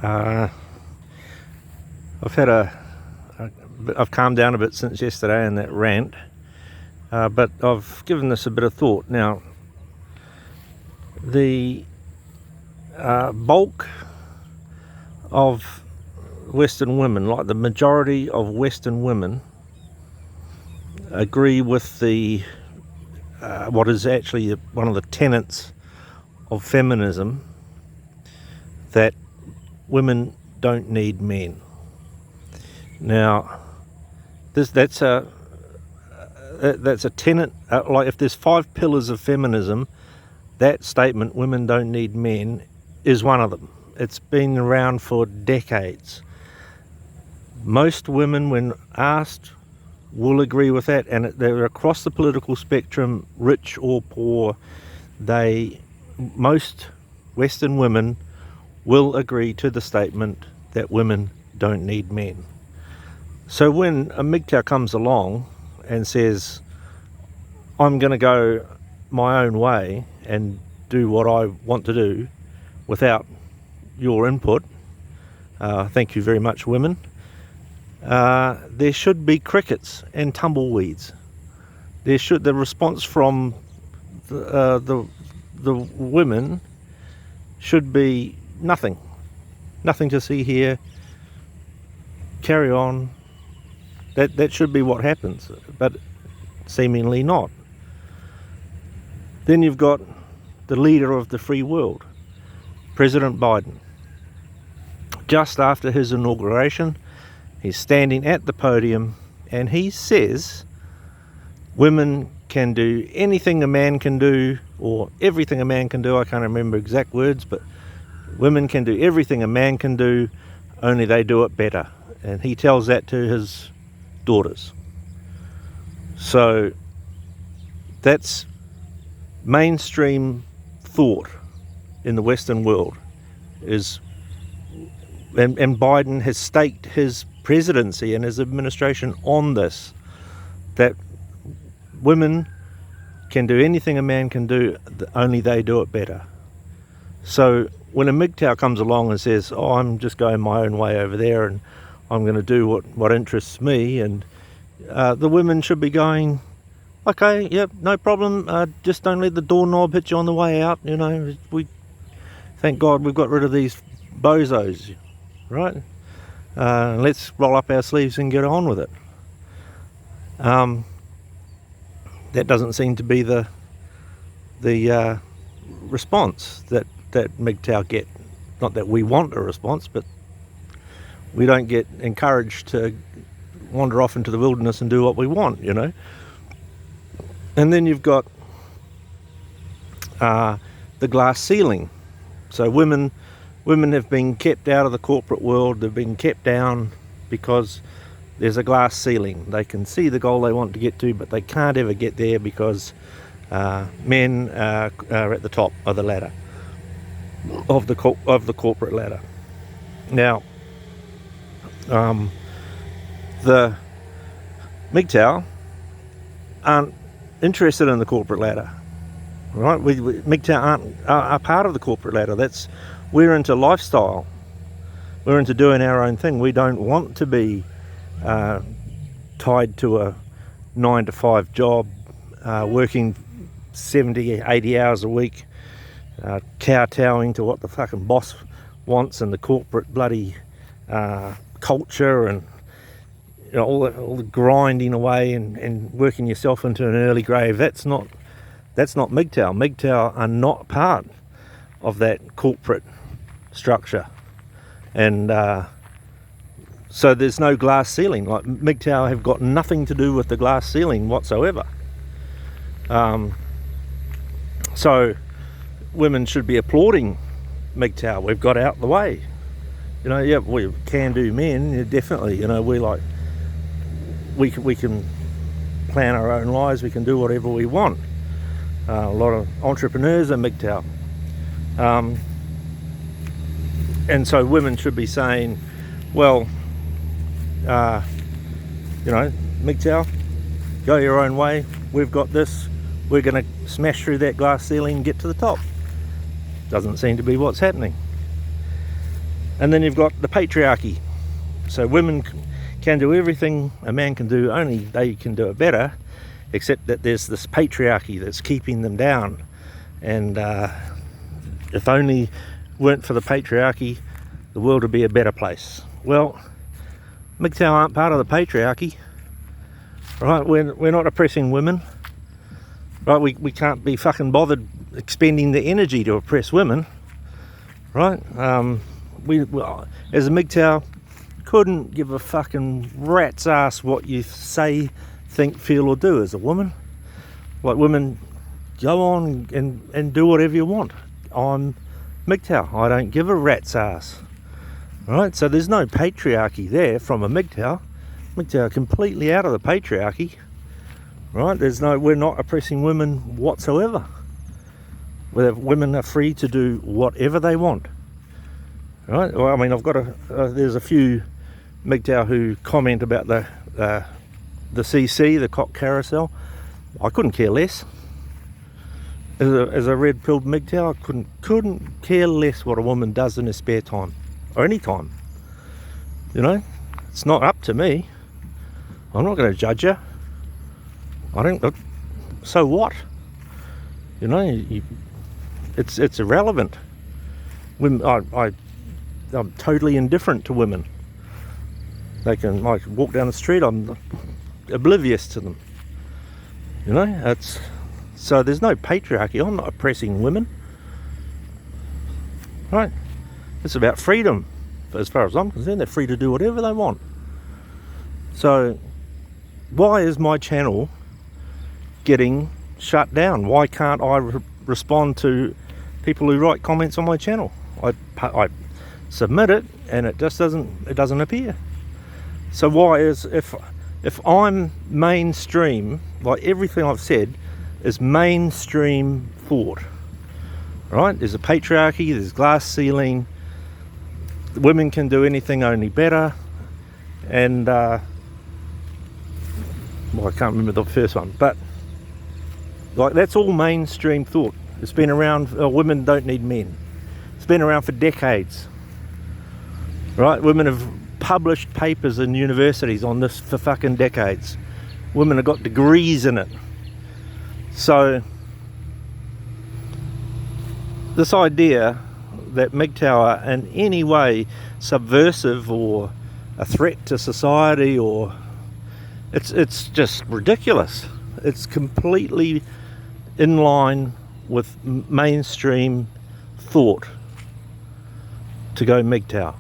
I've calmed down a bit since yesterday in that rant, but I've given this a bit of thought. Now, the bulk of Western women, like the majority of Western women, agree with the what is actually one of the tenets of feminism, that women don't need men. Now, that's a tenet. Like, if there's 5 pillars of feminism, that statement, women don't need men, is one of them. It's been around for decades. Most women, when asked, will agree with that, and they're across the political spectrum, rich or poor. Most Western women will agree to the statement that women don't need men. So when a MGTOW comes along and says, I'm going to go my own way and do what I want to do without your input, thank you very much, women, there should be crickets and tumbleweeds. The response from the women should be nothing to see here, carry on. That should be what happens, but seemingly not. Then you've got the leader of the free world, President Biden. Just after his inauguration, he's standing at the podium and he says women can do anything a man can do, or everything a man can do. I can't remember exact words, but women can do everything a man can do, only they do it better. And he tells that to his daughters. So that's mainstream thought in the Western world, and Biden has staked his presidency and his administration on this, that women can do anything a man can do, only they do it better. So when a MGTOW comes along and says, oh, I'm just going my own way over there and I'm going to do what interests me, and the women should be going, okay, yep, no problem, just don't let the doorknob hit you on the way out. We thank God we've got rid of these bozos, right? Let's roll up our sleeves and get on with it. That doesn't seem to be the response that MGTOW get. Not that we want a response, but we don't get encouraged to wander off into the wilderness and do what we want, And then you've got the glass ceiling. So women have been kept out of the corporate world. They've been kept down because there's a glass ceiling. They can see the goal they want to get to, but they can't ever get there because men are at the top of the ladder, of the corporate ladder. Now, the MGTOW aren't interested in the corporate ladder, right? MGTOW are part of the corporate ladder. We're into lifestyle. We're into doing our own thing. We don't want to be tied to a 9-to-5 job, working 70, 80 hours a week, kowtowing to what the fucking boss wants and the corporate bloody culture, and all the grinding away and working yourself into an early grave. That's not MGTOW. MGTOW are not part of that corporate structure, and so there's no glass ceiling. Like, MGTOW have got nothing to do with the glass ceiling whatsoever. So women should be applauding MGTOW. We've got out the way. Yeah, we can do men, definitely. We can plan our own lives. We can do whatever we want. A lot of entrepreneurs are MGTOW. And so women should be saying, well, MGTOW, go your own way. We've got this. We're going to smash through that glass ceiling and get to the top. Doesn't seem to be what's happening. And then you've got the patriarchy. So women can do everything a man can do, only they can do it better, except that there's this patriarchy that's keeping them down. And if only weren't for the patriarchy, the world would be a better place. Well, MGTOW aren't part of the patriarchy, right? We're not oppressing women, right? We can't be fucking bothered expending the energy to oppress women, right? We as a MGTOW couldn't give a fucking rat's ass what you say, think, feel or do as a woman. Like, women, go on and do whatever you want. I'm MGTOW, I don't give a rat's ass. Right, so there's no patriarchy there from a MGTOW. MGTOW are completely out of the patriarchy. Right, we're not oppressing women whatsoever. Women are free to do whatever they want. Right, well, I mean, I've got there's a few MGTOW who comment about the CC, the cock carousel. I couldn't care less. As a red-pilled MGTOW, I couldn't care less what a woman does in her spare time, or any time. You know, it's not up to me. I'm not going to judge her. I don't. So what? You know, it's irrelevant. Women, I'm totally indifferent to women. I can walk down the street, I'm oblivious to them. You know, so there's no patriarchy. I'm not oppressing women. Right? It's about freedom. As far as I'm concerned, they're free to do whatever they want. So why is my channel getting shut down? Why can't I respond to people who write comments on my channel? I submit it and it just doesn't appear. So why is, if I'm mainstream, like everything I've said is mainstream thought, right? There's a patriarchy, there's glass ceiling, women can do anything only better, and well, I can't remember the first one, but like that's all mainstream thought. It's been around. Women don't need men. It's been around for decades, right? Women have published papers in universities on this for fucking decades. Women have got degrees in it. So this idea that MGTOW are in any way subversive or a threat to society, or it's just ridiculous. It's completely in line with mainstream thought to go MGTOW.